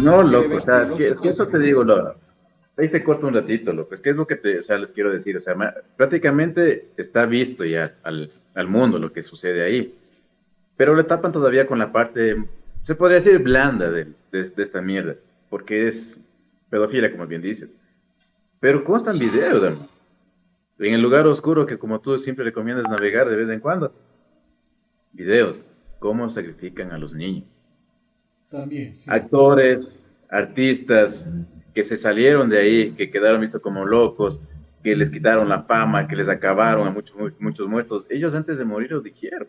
se No, quiere loco, ver o sea, que teológico, eso se te ve digo, eso. lo, ahí te corto un ratito, loco. Es que es lo que te, o sea, les quiero decir. O sea, prácticamente está visto ya al mundo lo que sucede ahí. Pero le tapan todavía con la parte, se podría decir, blanda de esta mierda. Porque es pedofilia, como bien dices. Pero constan videos, hermano. En el lugar oscuro que, como tú siempre recomiendas navegar de vez en cuando. Videos. Cómo sacrifican a los niños. También, sí. Actores, artistas que se salieron de ahí, que quedaron vistos como locos, que les quitaron la fama, que les acabaron a muchos, muchos muertos. Ellos antes de morir lo dijeron.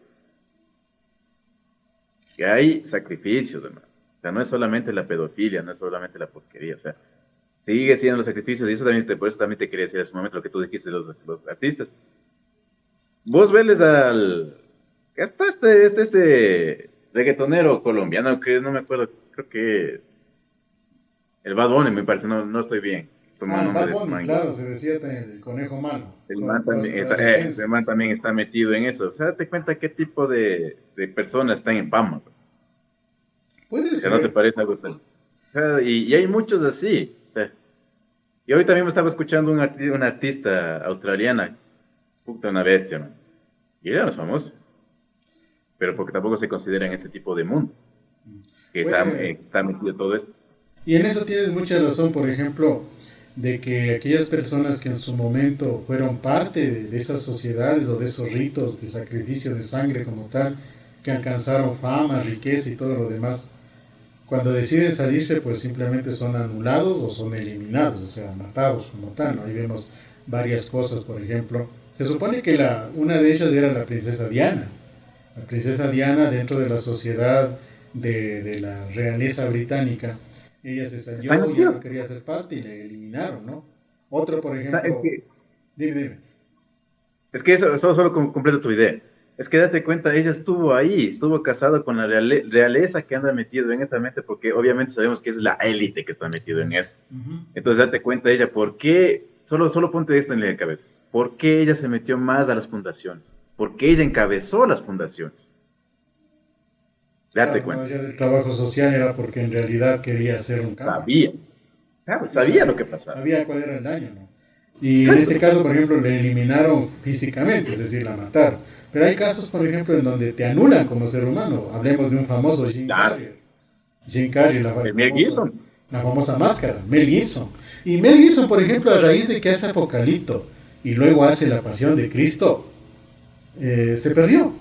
Que hay sacrificios, hermano. O sea, no es solamente la pedofilia, no es solamente la porquería. O sea, sigue siendo los sacrificios y eso también por eso también te quería decir en su momento lo que tú dijiste de los artistas. Vos veles al... Está este reggaetonero colombiano que no me acuerdo, creo que es el Bad Bunny, me parece, no estoy bien. Toma Ah, el el nombre Bad de este Bunny, man. claro, se decía el conejo malo, El con man también está, el man costarricenses. también está metido en eso. O sea, date cuenta qué tipo de personas están en fama. Puede O sea, no te ser. parece algo tal. O sea, y hay muchos así. O sea, y ahorita mismo estaba escuchando una artista australiana, puta una bestia, man. Y ella no es famosa, pero porque tampoco se considera en este tipo de mundo, que Puede, está metido todo esto. y en eso tienes mucha razón, por ejemplo, de que aquellas personas que en su momento fueron parte de esas sociedades o de esos ritos de sacrificio de sangre como tal, que alcanzaron fama, riqueza y todo lo demás, cuando deciden salirse, pues simplemente son anulados o son eliminados, o sea, matados como tal, ¿no? Ahí vemos varias cosas, por ejemplo. Se supone que una de ellas era la princesa Diana. La princesa Diana dentro de la sociedad de la realeza británica, ella se Están salió, ya no metidos. quería ser parte y le eliminaron, ¿no? Otro, por Es ejemplo, que dime, dime. Es que eso solo completo tu idea. Es que date cuenta, ella estuvo ahí, estuvo casada con la realeza que anda metido en esta mente, porque obviamente sabemos que es la élite que está metido en eso. Ujú. Entonces date cuenta ella, ¿por qué? Solo ponte esto en la cabeza. ¿Por qué ella se metió más a las fundaciones? ¿Por qué ella encabezó las fundaciones? Date Claro, más cuenta. allá del trabajo social era porque en realidad quería hacer un cambio. Sabía, claro, Y sabía lo que pasaba. sabía cuál era el daño, ¿no? Y en Exacto. este caso, por ejemplo, le eliminaron físicamente, es decir, la mataron. Pero hay casos, por ejemplo, en donde te anulan como ser humano. Hablemos de un famoso Jim Claro. Carrey. Jim Carrey, El Mel Gibson. la famosa máscara, Mel Gibson. Y Mel Gibson, por ejemplo, a raíz de que hace Apocalipto y luego hace La Pasión de Cristo, se perdió,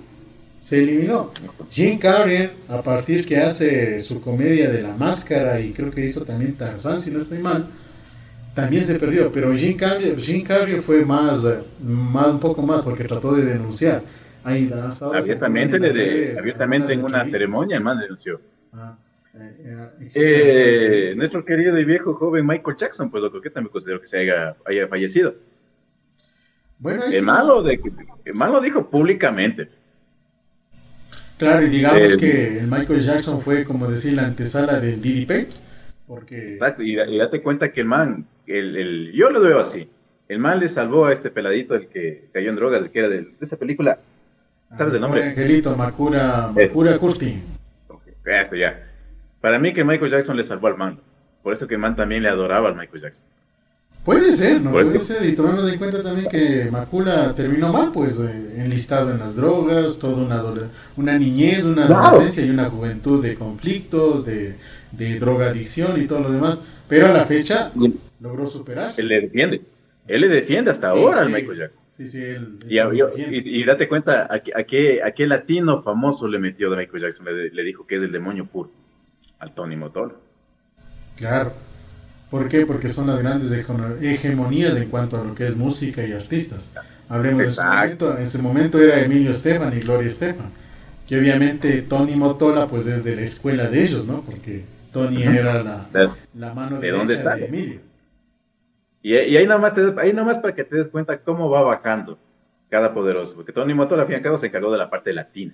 se eliminó. Jim Carrey, a partir que hace su comedia de La Máscara y creo que hizo también Tarzán, si no estoy mal, también se perdió, pero Jim Carrey fue un poco más porque trató de denunciar. Hasta ahora circulan en las redes algunas Abiertamente en una entrevistas. ceremonia, el man denunció. Ah, existen algunas Nuestro entrevistas. querido y viejo joven Michael Jackson, pues lo que también considero que haya fallecido. Bueno, ahí El sí, malo, el malo dijo públicamente. claro, y digamos Eh, que el Michael Jackson fue, como decir, la antesala del Diddy Pate, porque exacto, y date cuenta que el man, yo lo veo así. El man le salvó a este peladito, el que cayó en drogas, el que era de esa película. a ¿Sabes mi el pobre nombre? angelito, Eh, Makura Kurti. esto ya. Para mí que Michael Jackson le salvó al man. Por eso que el man también le adoraba al Michael Jackson. Puede ser, ¿no? Por Puede eso, ser, y tomando en cuenta también que Makula terminó mal, pues enlistado en las drogas, toda una niñez, una claro, adolescencia y una juventud de conflictos, de drogadicción y todo lo demás, pero a la fecha logró él superarse. le defiende. Él le defiende hasta Sí, ahora al sí, Michael Jackson. sí, sí, él Y, también defiende. y date cuenta a qué latino famoso le metió de Michael Jackson. Le dijo que es el demonio puro al Tony Motola. Claro. ¿Por qué? Porque son las grandes hegemonías en cuanto a lo que es música y artistas. Hablemos Exacto. en su momento era Emilio Estefan y Gloria Estefan, que obviamente Tony Motola pues es de la escuela de ellos, ¿no? Porque Tony Ujú. era ¿De, la mano de dónde derecha de sale? Emilio. Y ahí nomás, ahí nomás para que te des cuenta cómo va bajando cada poderoso. Porque Tony Motola, al fin y al cabo, se encargó de la parte latina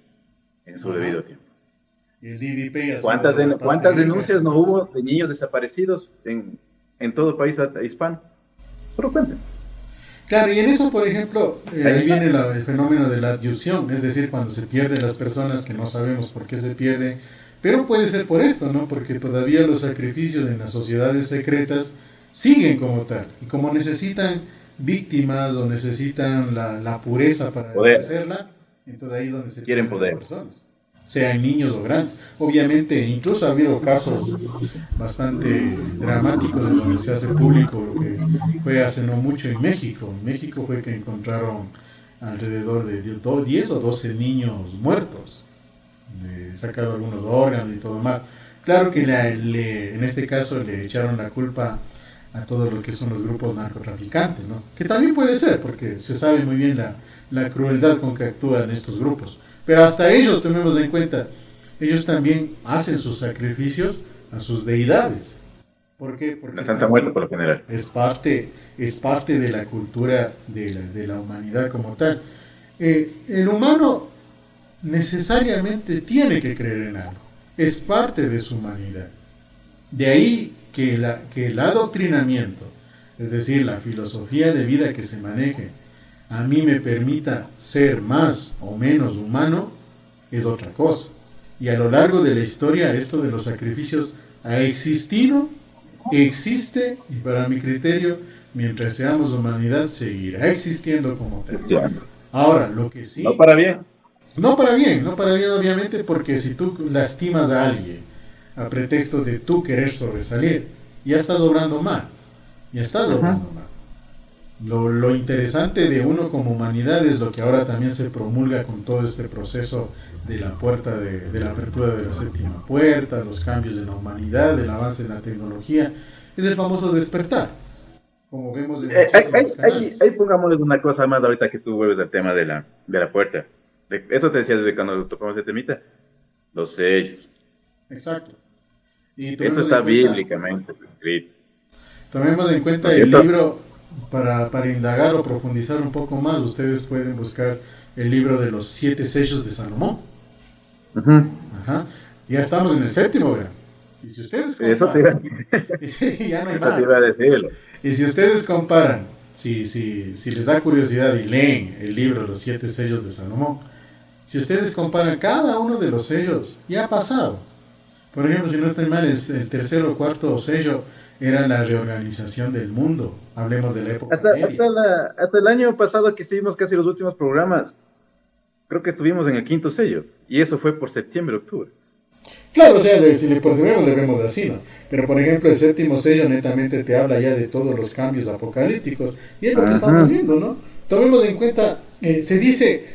en su Ajá. debido tiempo. Y el DDP ha sido de la parte ¿Cuántas gringa. denuncias no hubo de niños desaparecidos en todo el país hispano? Solo cuenten. Claro, y en eso, por ejemplo, Ahí ahí está. viene el fenómeno de la adyución, es decir, cuando se pierden las personas que no sabemos por qué se pierden, Pero puede ser por esto, ¿no? Porque todavía los sacrificios en las sociedades secretas siguen como tal. Y como necesitan víctimas o necesitan la pureza para hacerla, entonces ahí es donde se quieren poder. Las personas, sean niños o grandes. Obviamente, incluso ha habido casos bastante dramáticos en donde se hace público lo que fue hace no mucho en México. En México fue que encontraron alrededor de 10 o 12 niños muertos, sacado algunos órganos y todo más. Claro que en este caso le echaron la culpa a todo lo que son los grupos narcotraficantes, ¿no? Que también puede ser, porque se sabe muy bien la crueldad con que actúan estos grupos. Pero hasta ellos, tenemos en cuenta, ellos también hacen sus sacrificios a sus deidades. ¿Por qué? Porque la Santa Muerte, por lo general. Es parte de la cultura de la humanidad como tal. El humano necesariamente tiene que creer en algo. Es parte de su humanidad. De ahí que el adoctrinamiento, es decir, la filosofía de vida que se maneje, a mí me permita ser más o menos humano, es otra cosa. Y a lo largo de la historia esto de los sacrificios ha existido, existe, y para mi criterio, mientras seamos humanidad, seguirá existiendo como tal. Ahora, lo que sí... No para bien. No para bien obviamente, porque si tú lastimas a alguien a pretexto de tú querer sobresalir, ya estás obrando mal. Lo interesante de uno como humanidad es lo que ahora también se promulga con todo este proceso de la puerta de la apertura de la séptima puerta, los cambios en la humanidad, el avance en la tecnología, es el famoso despertar. Como vemos en ahí pongámosle una cosa más ahorita que tú vuelves al tema de la puerta. Eso te decía desde cuando tocamos ese temita, los sellos. Exacto. Y esto está bíblicamente escrito. Tomemos en cuenta el libro, para indagar o profundizar un poco más, ustedes pueden buscar el libro de los 7 sellos de Salomón. Ajá. Ya estamos en el 7º, ¿verdad? Y si ustedes comparan, eso te iba a decirlo. Y si ustedes comparan, si les da curiosidad y leen el libro Los 7 sellos de Salomón, si ustedes comparan cada uno de los sellos, ya ha pasado. Por ejemplo, si no estoy mal, el 3er o 4º sello era la reorganización del mundo. Hablemos de la época hasta el año pasado que estuvimos casi los últimos programas, creo que estuvimos en el 5º sello, y eso fue por septiembre, octubre. Claro, o sea, si le procedemos, le vemos así, ¿no? Pero, por ejemplo, el 7º sello netamente te habla ya de todos los cambios apocalípticos, y es lo que estamos viendo, ¿no? Tomemos en cuenta, se dice,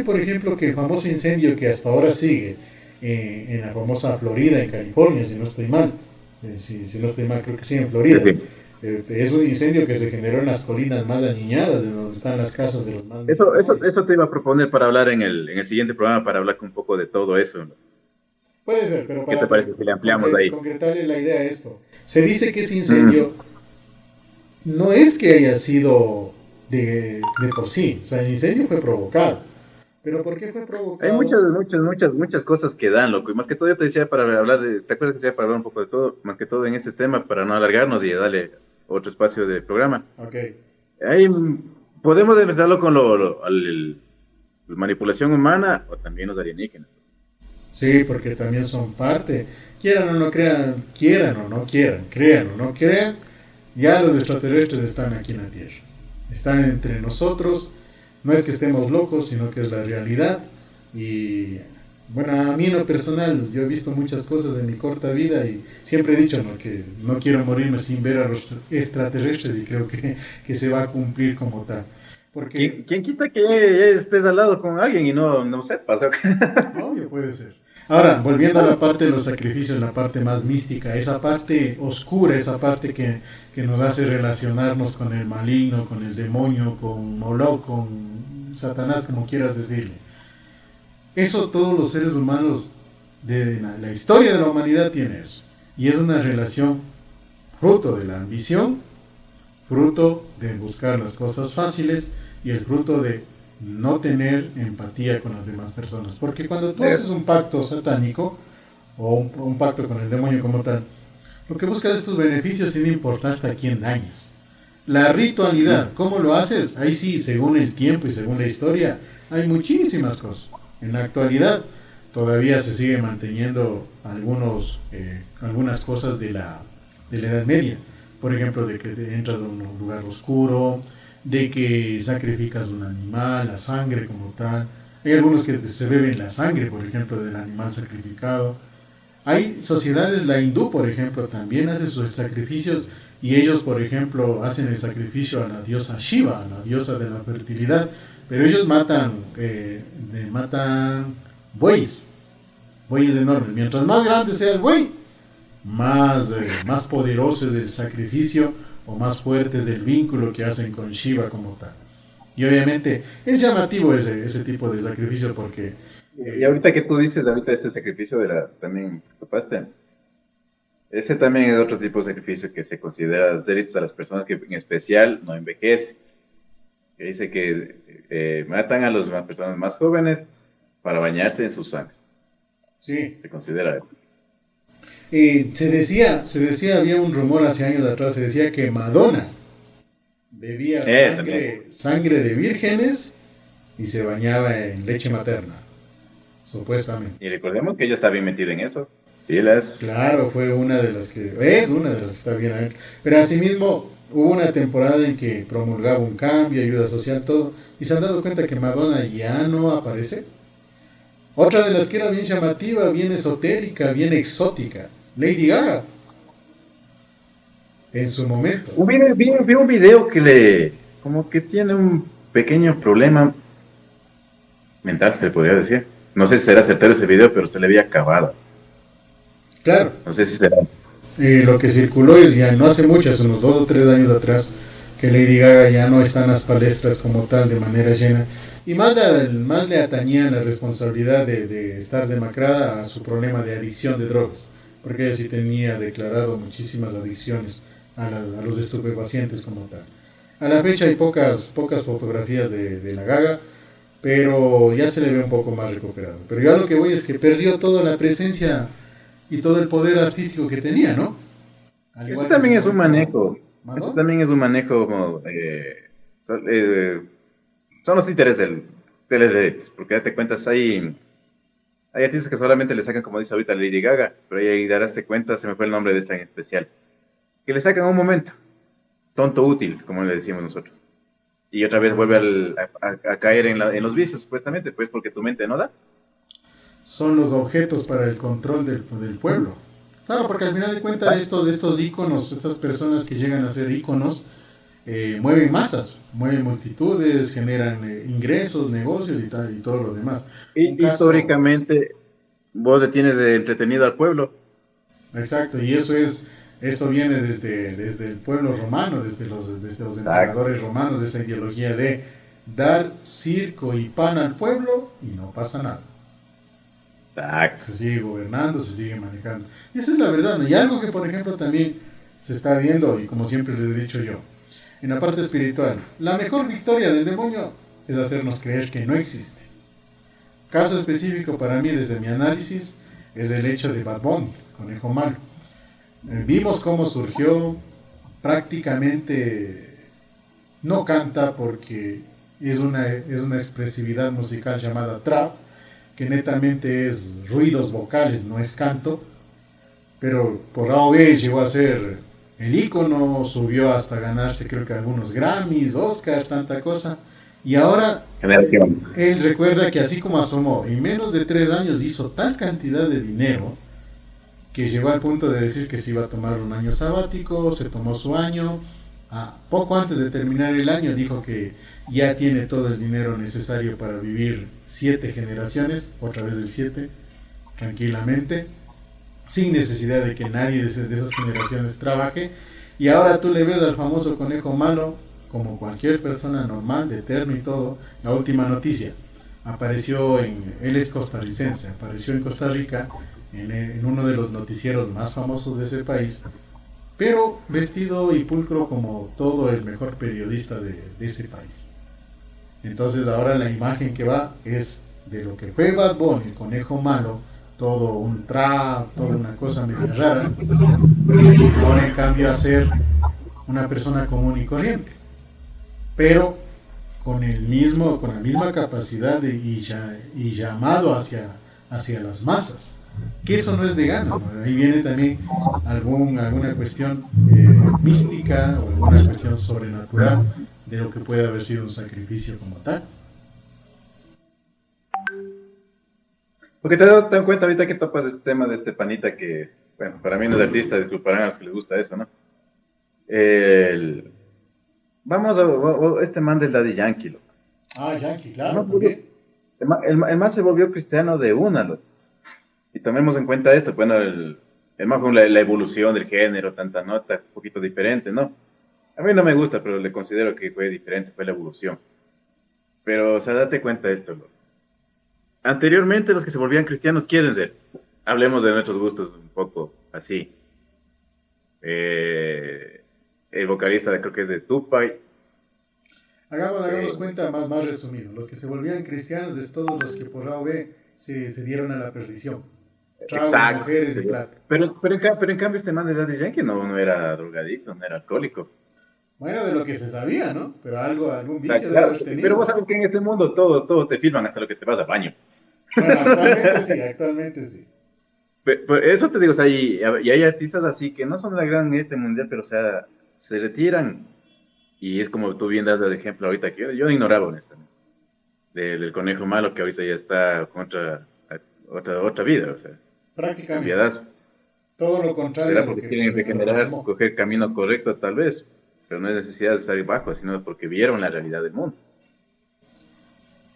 por ejemplo, que el famoso incendio que hasta ahora sigue en la famosa Florida, en California, si no estoy mal, si no estoy mal, creo que sí, en Florida. Sí. Es un incendio que se generó en las colinas más aniñadas, de donde están las casas de los más... Eso te iba a proponer para hablar en el siguiente programa, para hablar un poco de todo eso. Puede ser, pero ¿qué te parece si le ampliamos ahí? Concretarle la idea a esto. Se dice que ese incendio no es que haya sido de por sí, o sea, el incendio fue provocado. ¿Pero por qué fue provocado? Hay muchas cosas que dan, loco. Y más que todo yo te decía para hablar, ¿te acuerdas que decía para hablar un poco de todo? Más que todo en este tema, para no alargarnos y darle otro espacio de programa. Okay. Ahí podemos empezarlo con la manipulación humana o también los alienígenas. Sí, porque también son parte. Quieran o no crean, crean o no crean, ya los extraterrestres están aquí en la Tierra. Están entre nosotros. No es que estemos locos, sino que es la realidad. Y bueno, a mí en lo personal, yo he visto muchas cosas en mi corta vida y siempre he dicho, ¿no?, que no quiero morirme sin ver a los extraterrestres, y creo que se va a cumplir como tal. Porque ¿Quién quita que estés al lado con alguien y no sepas? Obvio, puede ser. Ahora, volviendo a la parte de los sacrificios, la parte más mística, esa parte oscura, esa parte que nos hace relacionarnos con el maligno, con el demonio, con Moloch, con Satanás, como quieras decirle. Eso todos los seres humanos de la historia de la humanidad tiene eso. Y es una relación fruto de la ambición, fruto de buscar las cosas fáciles y el fruto de no tener empatía con las demás personas. Porque cuando tú haces un pacto satánico o un pacto con el demonio como tal, lo que buscas es tus beneficios sin importar hasta quién dañas. La ritualidad, ¿cómo lo haces? Ahí sí, según el tiempo y según la historia, hay muchísimas cosas. En la actualidad, todavía se sigue manteniendo algunas cosas de la Edad Media. Por ejemplo, de que entras a un lugar oscuro, de que sacrificas un animal, la sangre como tal. Hay algunos que se beben la sangre, por ejemplo, del animal sacrificado. Hay sociedades, la hindú, por ejemplo, también hace sus sacrificios y ellos, por ejemplo, hacen el sacrificio a la diosa Shiva, a la diosa de la fertilidad, pero ellos matan bueyes, bueyes enormes. Mientras más grande sea el buey, más poderoso es el sacrificio o más fuerte es el vínculo que hacen con Shiva como tal. Y obviamente es llamativo ese tipo de sacrificio porque... Y ahorita que tú dices, ahorita este sacrificio también topaste, ese también es otro tipo de sacrificio que se considera délitos a las personas que en especial no envejecen. Que dice que matan a las personas más jóvenes para bañarse en su sangre. Sí. Se considera. Se decía, había un rumor hace años atrás, se decía que Madonna bebía sangre de vírgenes y se bañaba en leche materna, supuestamente. Y recordemos que ella está bien metida en eso. Claro, fue una de las que está bien a ver. Pero asimismo hubo una temporada en que promulgaba un cambio, ayuda social, todo, y se han dado cuenta que Madonna ya no aparece. Otra de las que era bien llamativa, bien esotérica, bien exótica, Lady Gaga, en su momento. Vi un video que como que tiene un pequeño problema mental, se podría decir. No sé si será certero ese video, pero se le había acabado. Claro. No sé si será. Lo que circuló es ya no hace mucho, hace unos 2 o 3 años atrás, que Lady Gaga ya no está en las palestras como tal de manera llena. Y más le atañían la responsabilidad de estar demacrada a su problema de adicción de drogas, porque ella sí tenía declarado muchísimas adicciones a los estupefacientes como tal. A la fecha hay pocas fotografías de la Gaga, pero ya se le ve un poco más recuperado. Pero yo a lo que voy es que perdió toda la presencia y todo el poder artístico que tenía, ¿no? Eso también es un manejo. Eso también es un manejo como... son los intereses de las redes, porque ya te cuentas, hay artistas que solamente le sacan, como dice ahorita Lady Gaga, pero ahí darás cuenta, se me fue el nombre de esta en especial, que le sacan un momento, tonto útil, como le decimos nosotros, y otra vez vuelve a caer en los vicios, supuestamente, pues porque tu mente no da. Son los objetos para el control del pueblo. Claro, porque al final de cuentas estos íconos, estas personas que llegan a ser íconos, mueven masas, mueven multitudes, generan ingresos, negocios y todo lo demás. Históricamente, vos le tienes entretenido al pueblo. Exacto, y esto viene desde el pueblo romano, desde los emperadores romanos, de esa ideología de dar circo y pan al pueblo y no pasa nada. Exacto. Se sigue gobernando, se sigue manejando. Y esa es la verdad, ¿no? Y algo que, por ejemplo, también se está viendo, y como siempre les he dicho yo, en la parte espiritual, la mejor victoria del demonio es hacernos creer que no existe. Caso específico para mí, desde mi análisis, es el hecho de Bad Bunny, Conejo Malo. Vimos cómo surgió, prácticamente no canta porque es una expresividad musical llamada trap, que netamente es ruidos vocales, no es canto, pero por A o B llegó a ser el ícono, subió hasta ganarse creo que algunos Grammys, Oscars, tanta cosa, y ahora él recuerda que así como asomó, en menos de 3 años hizo tal cantidad de dinero, que llegó al punto de decir que se iba a tomar un año sabático, se tomó su año, poco antes de terminar el año dijo que ya tiene todo el dinero necesario para vivir 7 generaciones, otra vez del 7, tranquilamente, sin necesidad de que nadie de esas generaciones trabaje. Y ahora tú le ves al famoso Conejo Malo como cualquier persona normal, de terno y todo. La última noticia, él es costarricense, apareció en Costa Rica en uno de los noticieros más famosos de ese país, pero vestido y pulcro como todo el mejor periodista de ese país. Entonces ahora la imagen que va es de lo que fue Bad Bunny, el Conejo Malo, todo un trap, toda una cosa medio rara, ahora en cambio a ser una persona común y corriente, pero con la misma capacidad y llamado hacia hacia las masas, que eso no es de gana, ¿no? Ahí viene también alguna cuestión mística o alguna cuestión sobrenatural de lo que puede haber sido un sacrificio como tal. Porque te das cuenta ahorita que topas este tema de este panita que, bueno, para mí no es artista, disculparán a los que les gusta eso, ¿no? Vamos a este man del Daddy Yankee, loco. Ah, Yankee, claro, también. El man se volvió cristiano de una, loco. Y tomemos en cuenta esto, bueno, el man fue la evolución del género, tanta nota, un poquito diferente, ¿no? A mí no me gusta, pero le considero que fue diferente, fue la evolución. Pero, o sea, date cuenta de esto, loco. Anteriormente los que se volvían cristianos quieren ser. Hablemos de nuestros gustos un poco así. El vocalista creo que es de Tupac. Hagamos cuenta más resumido. Los que se volvían cristianos es todos los que por A o B se dieron a la perdición. Tragos, mujeres y plata. Pero en cambio este man de Daddy Yankee no era drogadicto, no era alcohólico. Bueno, de lo que se sabía, ¿no? Pero algún vicio Claro, debe haber tenido. pero vos sabes que en este mundo todo te filman hasta lo que te vas al baño. Bueno, actualmente sí. Pero eso te digo, o sea, y hay artistas así que no son de la gran élite mundial, pero o sea, se retiran y es como tú bien das de ejemplo ahorita, que yo ignoraba honestamente, del conejo malo que ahorita ya está contra otra vida, o sea, Prácticamente. cambiadas. Todo lo contrario. Será porque quieren regenerar, coger camino correcto tal vez, pero no es necesidad de estar bajo, sino porque vieron la realidad del mundo.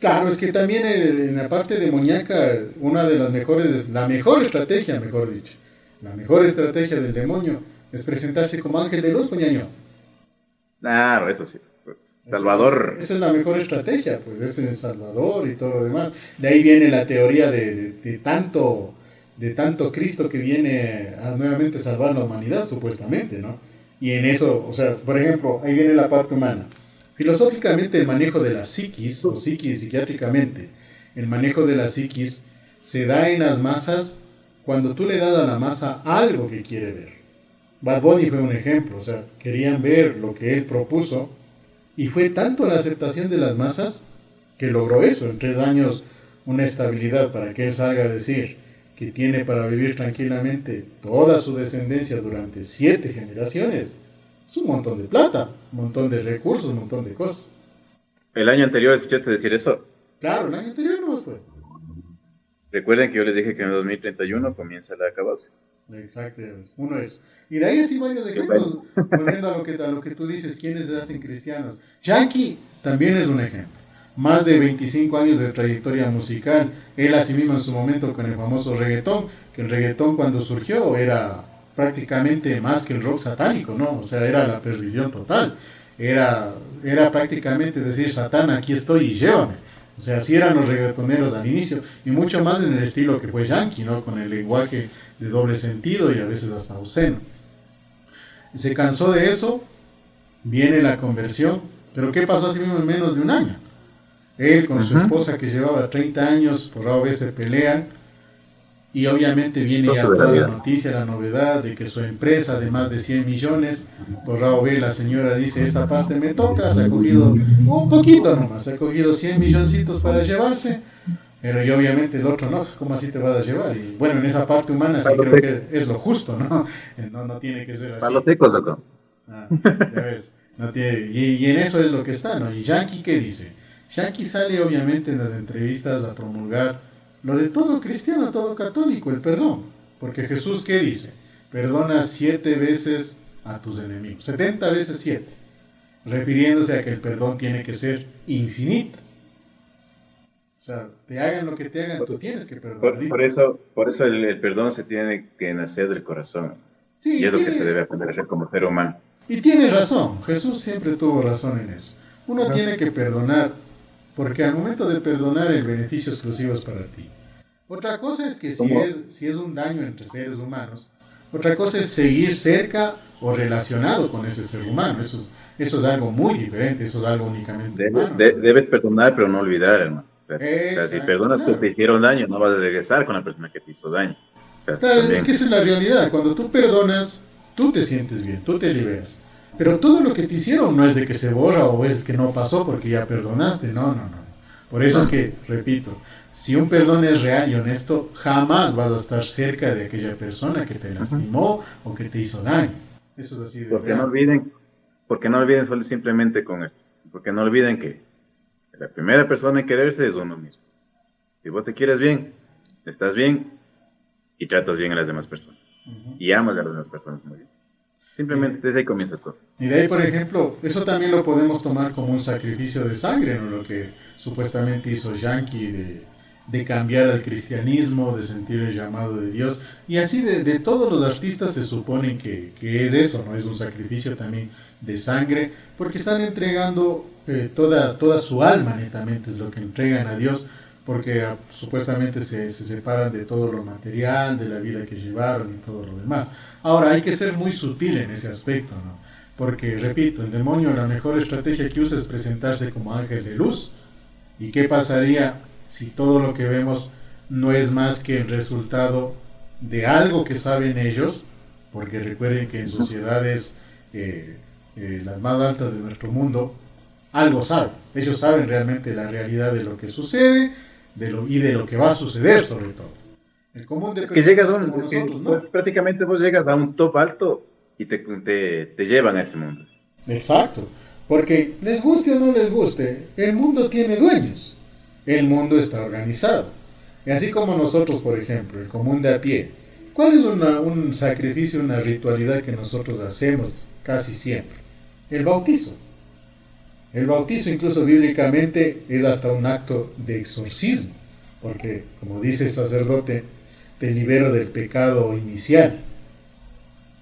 Claro, es que también en la parte demoníaca, una de las mejores, la mejor estrategia, mejor dicho, la mejor estrategia del demonio es presentarse como ángel de luz, puñaño. Claro, eso sí. Salvador. Esa es la mejor estrategia, pues es el Salvador y todo lo demás. De ahí viene la teoría de tanto Cristo que viene a nuevamente salvar la humanidad, supuestamente, ¿no? Y en eso, o sea, por ejemplo, ahí viene la parte humana. Filosóficamente el manejo de la psiquis, o psiquiátricamente, el manejo de la psiquis se da en las masas cuando tú le das a la masa algo que quiere ver. Bad Bunny fue un ejemplo, o sea, querían ver lo que él propuso y fue tanto la aceptación de las masas que logró eso, en 3 años una estabilidad para que él salga a decir que tiene para vivir tranquilamente toda su descendencia durante 7 generaciones. Es un montón de plata, un montón de recursos, un montón de cosas. ¿El año anterior escuchaste decir eso? Claro, el año anterior no fue. Recuerden que yo les dije que en el 2031 comienza la acabose. Exacto, uno es. Y de ahí así varios ejemplos, volviendo a lo que tú dices, ¿quiénes se hacen cristianos? Yankee también es un ejemplo. Más de 25 años de trayectoria musical. Él así mismo en su momento con el famoso reggaetón, que el reggaetón cuando surgió era prácticamente más que el rock satánico, ¿no? O sea, era la perdición total. Era prácticamente decir, Satán, aquí estoy y llévame. O sea, así eran los reggaetoneros al inicio, y mucho más en el estilo que fue Yankee, ¿no? Con el lenguaje de doble sentido y a veces hasta obsceno. Se cansó de eso, viene la conversión, pero ¿qué pasó así mismo en menos de un año? Él con su esposa que llevaba 30 años, por A o B se pelean, y obviamente viene ya toda la noticia, la novedad de que su empresa de más de 100 millones, por A o B la señora dice, esta parte me toca, se ha cogido un poquito nomás, se ha cogido 100 milloncitos para llevarse, pero y obviamente el otro no, ¿cómo así te vas a llevar? Y bueno, en esa parte humana sí creo que es lo justo, ¿no? No tiene que ser así. Para los secos, loco. Ya ves, no tiene, y en eso es lo que está, ¿no? ¿Y Yankee qué dice? Yankee sale obviamente en las entrevistas a promulgar lo de todo cristiano, todo católico, el perdón. Porque Jesús, ¿qué dice? Perdona 7 veces a tus enemigos. 70 veces 7. Refiriéndose a que el perdón tiene que ser infinito. O sea, te hagan lo que te hagan, tú tienes que perdonar. Por eso el perdón se tiene que nacer del corazón. Sí, y es lo que se debe aprender a hacer como ser humano. Y tiene razón. Jesús siempre tuvo razón en eso. Uno tiene que perdonar, porque al momento de perdonar el beneficio exclusivo es para ti. Otra cosa es que si es un daño entre seres humanos, otra cosa es seguir cerca o relacionado con ese ser humano. Eso es algo muy diferente, eso es algo únicamente humano. Debes perdonar, pero no olvidar, hermano. O sea, si perdonas que te hicieron daño, no vas a regresar con la persona que te hizo daño. O sea, claro, es que esa es la realidad. Cuando tú perdonas, tú te sientes bien, tú te liberas. Pero todo lo que te hicieron no es de que se borra o es que no pasó porque ya perdonaste. No. Por eso es que, repito, si un perdón es real y honesto, jamás vas a estar cerca de aquella persona que te lastimó o que te hizo daño. Eso es así de Porque no real. olviden, porque no olviden solo simplemente con esto. Porque no olviden que la primera persona en quererse es uno mismo. Si vos te quieres bien, estás bien y tratas bien a las demás personas. Y amas a las demás personas muy bien. Simplemente desde ahí comienza todo. Y de ahí, por ejemplo, eso también lo podemos tomar como un sacrificio de sangre, ¿no? Lo que supuestamente hizo Yankee de cambiar al cristianismo, de sentir el llamado de Dios. Y así de todos los artistas se supone que es eso, ¿no? Es un sacrificio también de sangre, porque están entregando toda su alma, netamente, es lo que entregan a Dios, porque supuestamente se separan de todo lo material, de la vida que llevaron y todo lo demás. Ahora, hay que ser muy sutil en ese aspecto, ¿no? Porque, repito, el demonio la mejor estrategia que usa es presentarse como ángel de luz. ¿Y qué pasaría si todo lo que vemos no es más que el resultado de algo que saben ellos? Porque recuerden que en sociedades las más altas de nuestro mundo, algo saben. Ellos saben realmente la realidad de lo que sucede y de lo que va a suceder sobre todo. El común de Que llegas personas a un, como que, nosotros, pues, ¿no? prácticamente vos llegas a un top alto y te llevan a ese mundo. Exacto. Porque les guste o no les guste, el mundo tiene dueños. El mundo está organizado. Y así como nosotros, por ejemplo, el común de a pie, ¿cuál es un sacrificio, una ritualidad que nosotros hacemos casi siempre? El bautizo. El bautizo incluso bíblicamente es hasta un acto de exorcismo, porque como dice el sacerdote, te libero del pecado inicial.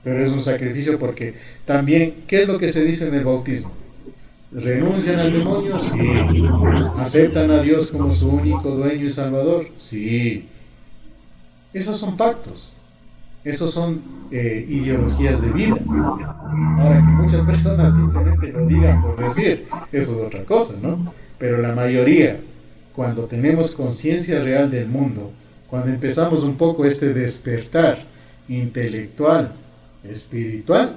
Pero es un sacrificio porque también, ¿qué es lo que se dice en el bautismo? ¿Renuncian al demonio? Sí. ¿Aceptan a Dios como su único dueño y salvador? Sí. Esos son pactos. Esos son ideologías de vida. Ahora que muchas personas simplemente lo digan por decir, eso es otra cosa, ¿no? Pero la mayoría, cuando tenemos conciencia real del mundo, cuando empezamos un poco este despertar intelectual, espiritual,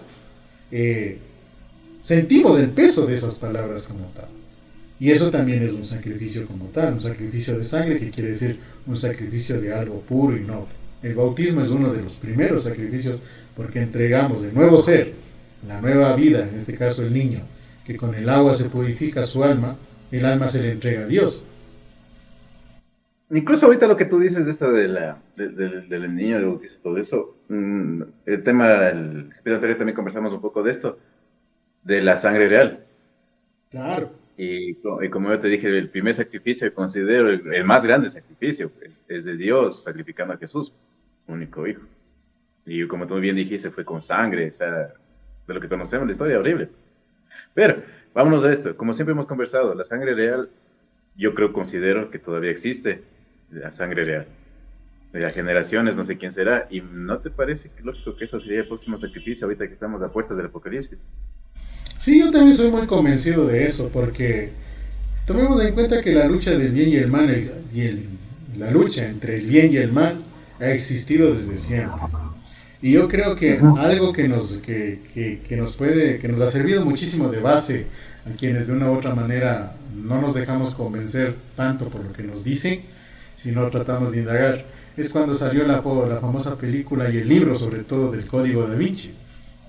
sentimos el peso de esas palabras como tal. Y eso también es un sacrificio como tal, un sacrificio de sangre, que quiere decir un sacrificio de algo puro y noble. El bautismo es uno de los primeros sacrificios porque entregamos el nuevo ser, la nueva vida, en este caso el niño, que con el agua se purifica su alma, el alma se le entrega a Dios. Incluso ahorita lo que tú dices de esto del niño, del bautizo, todo eso, el tema del capítulo anterior también conversamos un poco de esto, de la sangre real. Claro. Y como yo te dije, el primer sacrificio, considero el más grande sacrificio, es de Dios sacrificando a Jesús, único hijo. Y como tú bien dijiste, fue con sangre, o sea, de lo que conocemos, la historia horrible. Pero, vámonos a esto, como siempre hemos conversado, la sangre real, yo considero que todavía existe, la sangre real. De las generaciones, no sé quién será, y ¿no te parece que lógico que eso sería el próximo sacrificio ahorita que estamos a puertas del apocalipsis? Sí, yo también soy muy convencido de eso, porque tomemos en cuenta que la lucha del bien y el mal, la lucha entre el bien y el mal ha existido desde siempre. Y yo creo que algo que nos ha servido muchísimo de base a quienes de una u otra manera no nos dejamos convencer tanto por lo que nos dicen, sino tratamos de indagar, es cuando salió la famosa película y el libro, sobre todo, del Código Da Vinci,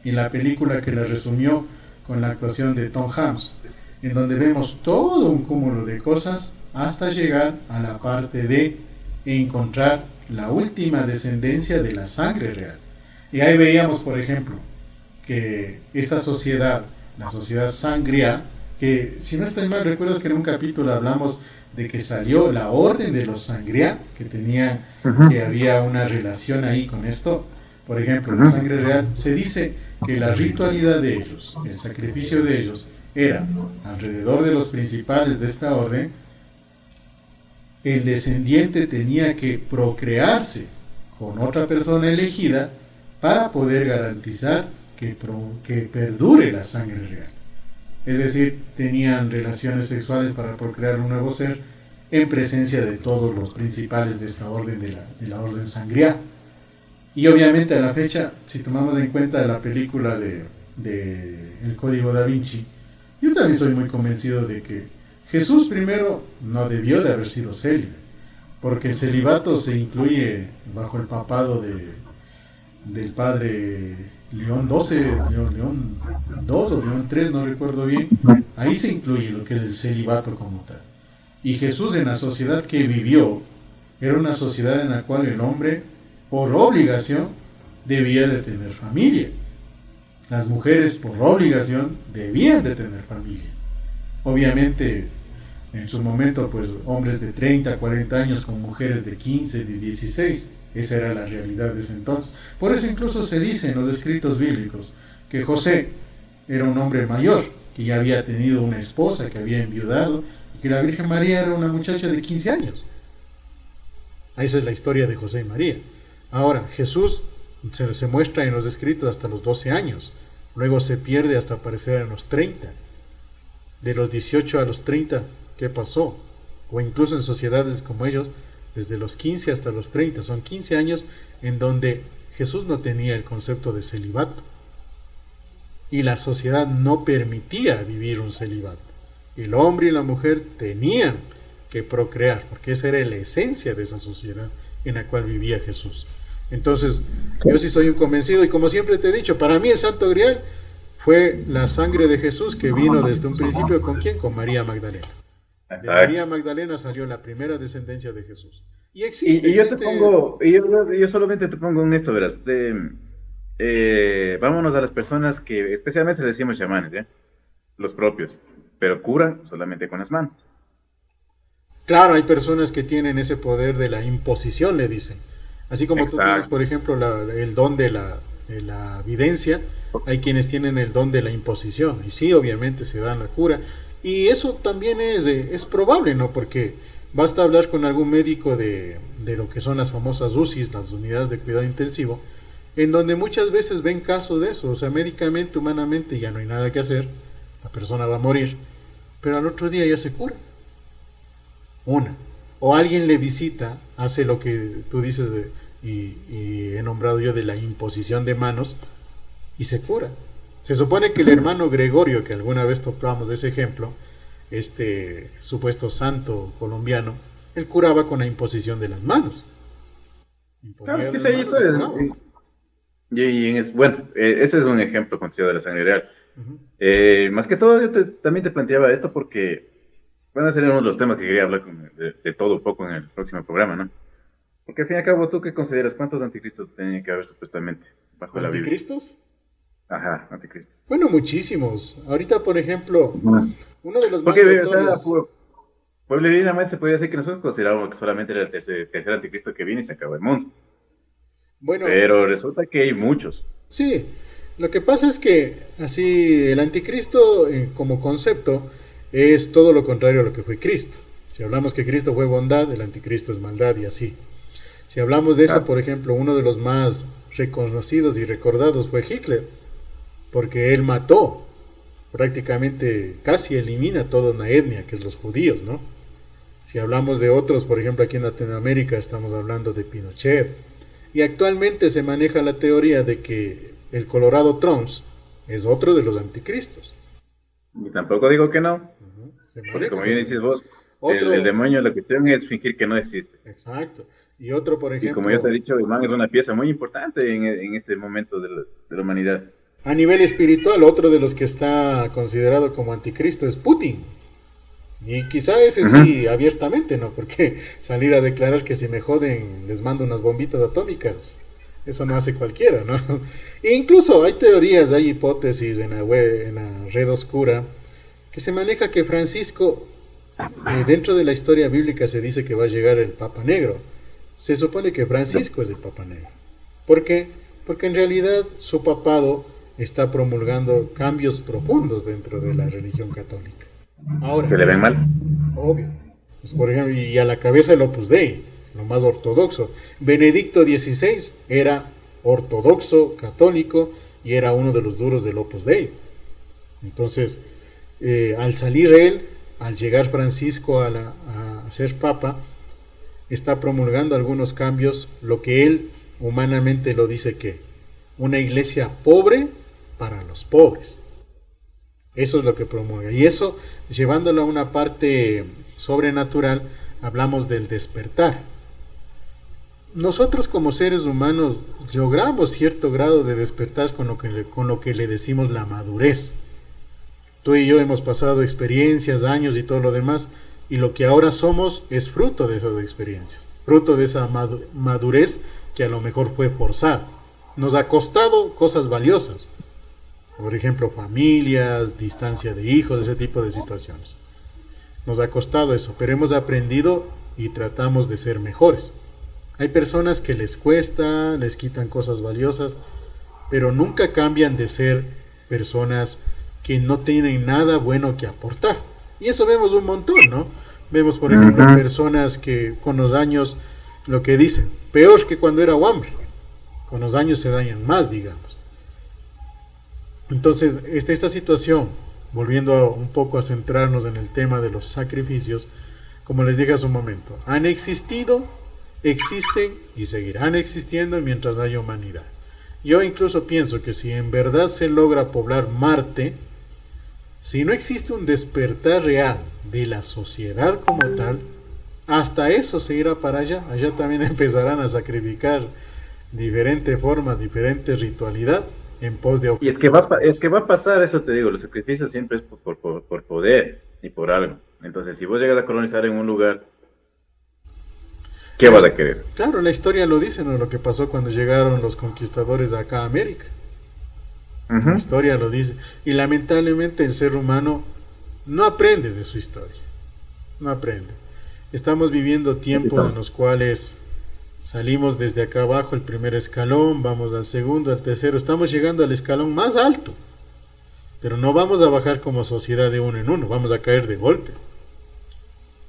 y la película que la resumió con la actuación de Tom Hanks, en donde vemos todo un cúmulo de cosas hasta llegar a la parte de encontrar la última descendencia de la sangre real. Y ahí veíamos, por ejemplo, que esta sociedad, la sociedad sangria, que si no estoy mal, recuerdas que en un capítulo hablamos de que salió la orden de los sangria, que había una relación ahí con esto. Por ejemplo, la sangre real, se dice que la ritualidad de ellos, el sacrificio de ellos, era alrededor de los principales de esta orden. El descendiente tenía que procrearse con otra persona elegida para poder garantizar que perdure la sangre real. Es decir, tenían relaciones sexuales para procrear un nuevo ser en presencia de todos los principales de esta orden, de la orden sangria. Y obviamente a la fecha, si tomamos en cuenta la película de El Código Da Vinci, yo también soy muy convencido de que Jesús primero no debió de haber sido célibe, porque el celibato se incluye bajo el papado del padre León XII, León II o León III, no recuerdo bien. Ahí se incluye lo que es el celibato como tal. Y Jesús, en la sociedad que vivió, era una sociedad en la cual el hombre, por obligación, debía de tener familia. Las mujeres, por obligación, debían de tener familia. Obviamente, en su momento, pues hombres de 30, 40 años con mujeres de 15, de 16. Esa era la realidad de ese entonces. Por eso incluso se dice en los escritos bíblicos que José era un hombre mayor, que ya había tenido una esposa, que había enviudado, y que la Virgen María era una muchacha de 15 años. Esa es la historia de José y María. Ahora, Jesús se muestra en los escritos hasta los 12 años, luego se pierde hasta aparecer en los 30. De los 18 a los 30, ¿qué pasó? O incluso en sociedades como ellos, desde los 15 hasta los 30, son 15 años en donde Jesús no tenía el concepto de celibato. Y la sociedad no permitía vivir un celibato. El hombre y la mujer tenían que procrear, porque esa era la esencia de esa sociedad en la cual vivía Jesús. Entonces, yo sí soy un convencido, y como siempre te he dicho, para mí el Santo Grial fue la sangre de Jesús que vino desde un principio. ¿Con quién? Con María Magdalena. De María Magdalena salió la primera descendencia de Jesús. Y existe. Y yo te pongo, yo solamente te pongo en esto, verás. Vámonos a las personas que, especialmente le decimos chamanes, ¿ya? Los propios, pero curan solamente con las manos. Claro, hay personas que tienen ese poder de la imposición, le dicen. Así como Exacto. Tú tienes, por ejemplo, el don de la evidencia, hay quienes tienen el don de la imposición. Y sí, obviamente se dan la cura. Y eso también es probable, ¿no? Porque basta hablar con algún médico de lo que son las famosas UCIs, las unidades de cuidado intensivo, en donde muchas veces ven casos de eso. O sea, médicamente, humanamente, ya no hay nada que hacer. La persona va a morir. Pero al otro día ya se cura. O alguien le visita, hace lo que tú dices y he nombrado yo de la imposición de manos, y se cura. Se supone que el hermano Gregorio, que alguna vez topamos de ese ejemplo, este supuesto santo colombiano, él curaba con la imposición de las manos. Claro, es que es ahí, bueno, ese es un ejemplo conocido de la sangre real. Más que todo, yo también te planteaba esto porque, bueno, ese era uno de los temas que quería hablar de todo un poco en el próximo programa, ¿no? Porque al fin y al cabo, ¿tú qué consideras? ¿Cuántos anticristos tenían que haber supuestamente bajo la Biblia? ¿Anticristos? Ajá, anticristos. Bueno, muchísimos. Ahorita, por ejemplo, uno de los más porque, notorios... puebleramente se podría decir que nosotros considerábamos que solamente era el tercer anticristo que vino y se acabó el mundo. Bueno, pero resulta que hay muchos. Sí, lo que pasa es que así el anticristo como concepto es todo lo contrario a lo que fue Cristo. Si hablamos que Cristo fue bondad, el anticristo es maldad y así. Si hablamos de eso, por ejemplo, uno de los más reconocidos y recordados fue Hitler, porque él mató, prácticamente casi elimina toda una etnia, que es los judíos, ¿no? Si hablamos de otros, por ejemplo, aquí en Latinoamérica estamos hablando de Pinochet, y actualmente se maneja la teoría de que el Colorado Trumps es otro de los anticristos. Y tampoco digo que no, porque como bien dices vos, el demonio, la cuestión es fingir que no existe. Exacto. Y otro, por ejemplo... Y como yo te he dicho, el man es una pieza muy importante en este momento de la humanidad. A nivel espiritual, otro de los que está considerado como anticristo es Putin. Y quizá ese sí, abiertamente, ¿no? Porque salir a declarar que si me joden les mando unas bombitas atómicas, eso no hace cualquiera, ¿no? E incluso hay teorías, hay hipótesis en la web, en la red oscura, que se maneja que Francisco, dentro de la historia bíblica se dice que va a llegar el Papa Negro. Se supone que Francisco es el Papa Negro. ¿Por qué? Porque en realidad su papado está promulgando cambios profundos dentro de la religión católica. Ahora, ¿que le ven mal? Obvio. Pues, por ejemplo, y a la cabeza el Opus Dei, lo más ortodoxo. Benedicto XVI era ortodoxo, católico, y era uno de los duros del Opus Dei. Entonces, al salir él, al llegar Francisco a ser papa, está promulgando algunos cambios, lo que él humanamente lo dice que una iglesia pobre para los pobres. Eso es lo que promulga. Y eso, llevándolo a una parte sobrenatural, hablamos del despertar. nosotros como seres humanos logramos cierto grado de despertar con lo que le decimos la madurez. Tú y yo hemos pasado experiencias, años y todo lo demás, y lo que ahora somos es fruto de esas experiencias, fruto de esa madurez que a lo mejor fue forzada. Nos ha costado cosas valiosas, por ejemplo, familias, distancia de hijos, ese tipo de situaciones. Nos ha costado eso, pero hemos aprendido y tratamos de ser mejores. Hay personas que les cuesta, les quitan cosas valiosas, pero nunca cambian de ser personas que no tienen nada bueno que aportar. Y eso vemos un montón, ¿no? Vemos, por ejemplo, personas que con los años, lo que dicen, peor que cuando era hombre. Con los años se dañan más, digamos. Entonces, esta situación, volviendo un poco a centrarnos en el tema de los sacrificios, como les dije hace un momento, han existido, existen y seguirán existiendo mientras haya humanidad. Yo incluso pienso que si en verdad se logra poblar Marte, si no existe un despertar real de la sociedad como tal, hasta eso se irá para allá. Allá también empezarán a sacrificar diferente forma, diferente ritualidad en pos de... Y es que va a pasar, eso te digo, los sacrificios siempre es por poder y por algo. Entonces, si vos llegas a colonizar en un lugar, ¿qué vas a querer? Claro, la historia lo dice, ¿no? Lo que pasó cuando llegaron los conquistadores acá a América. La historia lo dice. Y lamentablemente el ser humano no aprende de su historia. No aprende. Estamos viviendo tiempos en los cuales salimos desde acá abajo, el primer escalón, vamos al segundo, al tercero, estamos llegando al escalón más alto. Pero no vamos a bajar como sociedad de uno en uno, vamos a caer de golpe.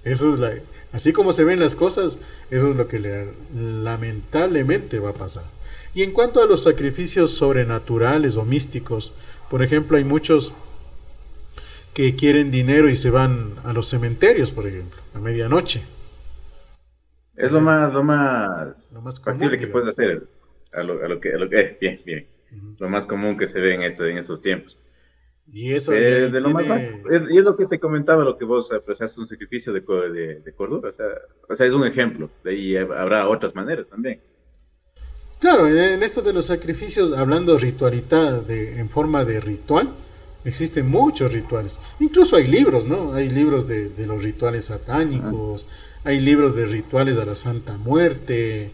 Eso es así como se ven las cosas, eso es lo que lamentablemente va a pasar. Y en cuanto a los sacrificios sobrenaturales o místicos, por ejemplo, hay muchos que quieren dinero y se van a los cementerios, por ejemplo, a medianoche. Es lo más factible común, que puedes hacer, bien. Lo más común que se ve en estos tiempos. Y eso de lo más y es lo que te comentaba, lo que vos apreciaste, un sacrificio de cordura, o sea, es un ejemplo, de ahí habrá otras maneras también. Claro, en esto de los sacrificios, hablando ritualidad en forma de ritual, existen muchos rituales. Incluso hay libros, ¿no? Hay libros de los rituales satánicos, hay libros de rituales a la Santa Muerte,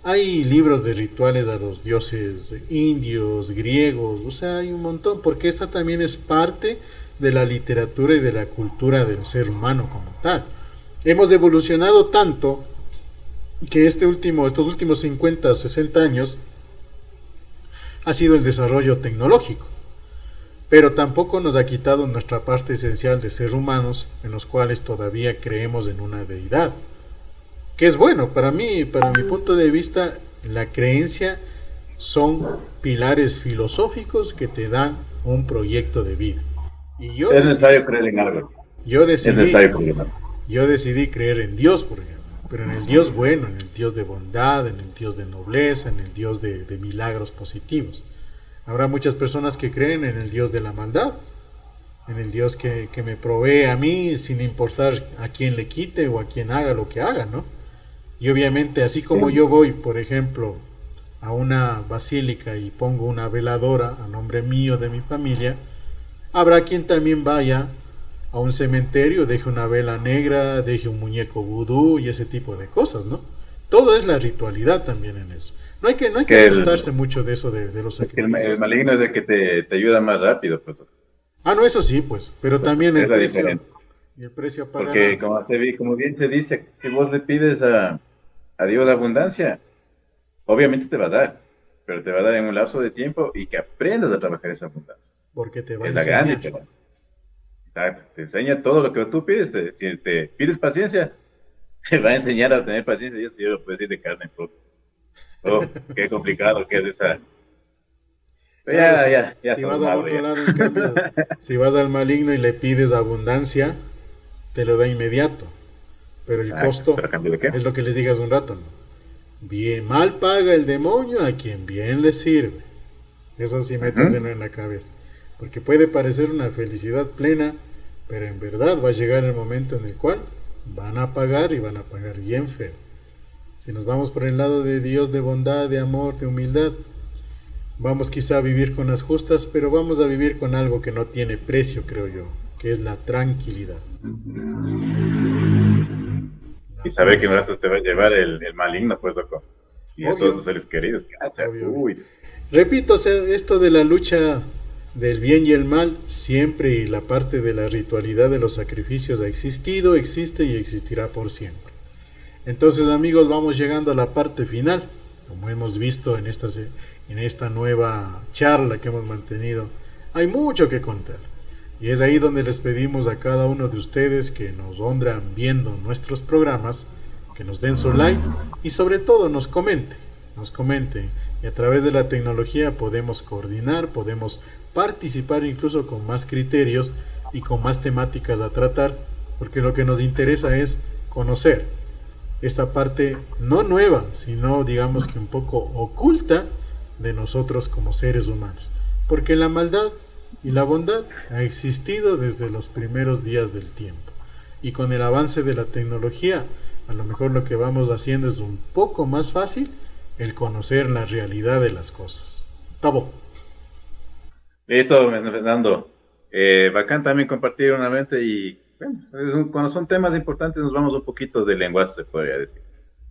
hay libros de rituales a los dioses indios, griegos, o sea, hay un montón, porque esta también es parte de la literatura y de la cultura del ser humano como tal. Hemos evolucionado tanto que estos últimos 50, 60 años ha sido el desarrollo tecnológico, pero tampoco nos ha quitado nuestra parte esencial de ser humanos, en los cuales todavía creemos en una deidad, que es bueno. Para mi punto de vista, la creencia son pilares filosóficos que te dan un proyecto de vida. Y es necesario creer en algo. Yo decidí creer en Dios, por ejemplo, pero en el Dios bueno, en el Dios de bondad, en el Dios de nobleza, en el Dios de milagros positivos. Habrá muchas personas que creen en el Dios de la maldad, en el Dios que me provee a mí sin importar a quién le quite o a quién haga lo que haga, ¿no? Y obviamente, así como yo voy, por ejemplo, a una basílica y pongo una veladora a nombre mío, de mi familia, habrá quien también vaya a un cementerio, deje una vela negra, deje un muñeco vudú y ese tipo de cosas, ¿no? Todo es la ritualidad también en eso. No hay que asustarse mucho de eso de los sacrificios. El maligno es el que te ayuda más rápido, pues. No, eso sí, pues, pero también el precio. Y el precio a pagar. Porque como bien te dice, si vos le pides a Dios abundancia, obviamente te va a dar, pero te va a dar en un lapso de tiempo y que aprendas a trabajar esa abundancia. Porque te va a enseñar. Es la gran diferencia. Exacto, te enseña todo lo que tú pides. Si te pides paciencia, te va a enseñar a tener paciencia, y eso yo lo puedo decir de carne propia. Oh, qué complicado que es esta. Ya. Si vas al otro lado, en cambio, si vas al maligno y le pides abundancia, te lo da inmediato. Pero el costo es lo que les dije hace un rato, ¿no? Bien mal paga el demonio a quien bien le sirve. Eso sí, méteselo en la cabeza. Porque puede parecer una felicidad plena, pero en verdad va a llegar el momento en el cual van a pagar y van a pagar bien feo. Si nos vamos por el lado de Dios, de bondad, de amor, de humildad, vamos quizá a vivir con las justas, pero vamos a vivir con algo que no tiene precio, creo yo, que es la tranquilidad. Y saber que un rato te va a llevar el maligno, pues, loco. Y a todos tus seres queridos. Uy. Repito, o sea, esto de la lucha del bien y el mal, siempre, y la parte de la ritualidad de los sacrificios ha existido, existe y existirá por siempre. Entonces, amigos, vamos llegando a la parte final. Como hemos visto en esta nueva charla que hemos mantenido, hay mucho que contar. Y es ahí donde les pedimos a cada uno de ustedes que nos honran viendo nuestros programas, que nos den su like y sobre todo nos comenten. Y a través de la tecnología podemos coordinar, podemos participar incluso con más criterios y con más temáticas a tratar, porque lo que nos interesa es conocer esta parte no nueva, sino digamos que un poco oculta de nosotros como seres humanos. Porque la maldad y la bondad ha existido desde los primeros días del tiempo. Y con el avance de la tecnología, a lo mejor lo que vamos haciendo es un poco más fácil el conocer la realidad de las cosas. Tabo. Listo, Fernando. Bacán también compartir nuevamente y bueno, cuando son temas importantes nos vamos un poquito de lenguaje, se podría decir.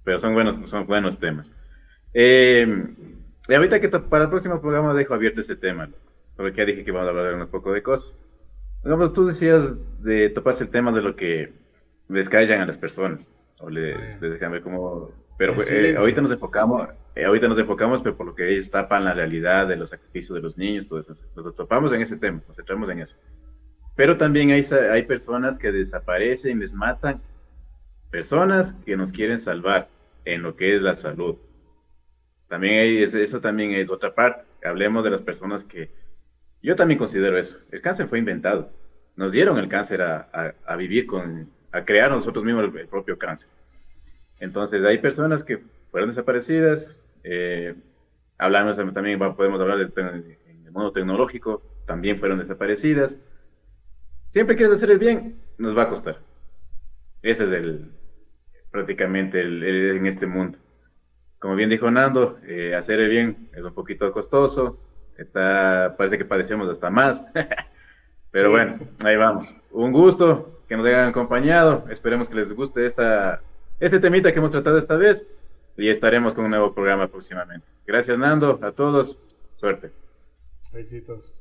Pero son buenos temas. Y ahorita que para el próximo programa dejo abierto ese tema, ¿no? Porque ya dije que vamos a hablar un poco de cosas. Digamos, tú decías de toparse el tema de lo que les callan a las personas, o les dejan ver cómo... Pero ahorita nos enfocamos, pero por lo que ellos tapan la realidad de los sacrificios de los niños, todo eso. Nos topamos en ese tema, nos centramos en eso. Pero también hay personas que desaparecen, les matan, personas que nos quieren salvar en lo que es la salud. También eso también es otra parte. Hablemos de las personas que... Yo también considero eso. El cáncer fue inventado. Nos dieron el cáncer a vivir a crear nosotros mismos el propio cáncer. Entonces hay personas que fueron desaparecidas. Hablamos también, podemos hablar en el mundo tecnológico, también fueron desaparecidas. Siempre quieres hacer el bien, nos va a costar. Ese es prácticamente en este mundo. Como bien dijo Nando, hacer el bien es un poquito costoso. Parece que padecemos hasta más. Pero bueno, ahí vamos. Un gusto que nos hayan acompañado. Esperemos que les guste este temita que hemos tratado esta vez. Y estaremos con un nuevo programa próximamente. Gracias, Nando. A todos. Suerte. Éxitos.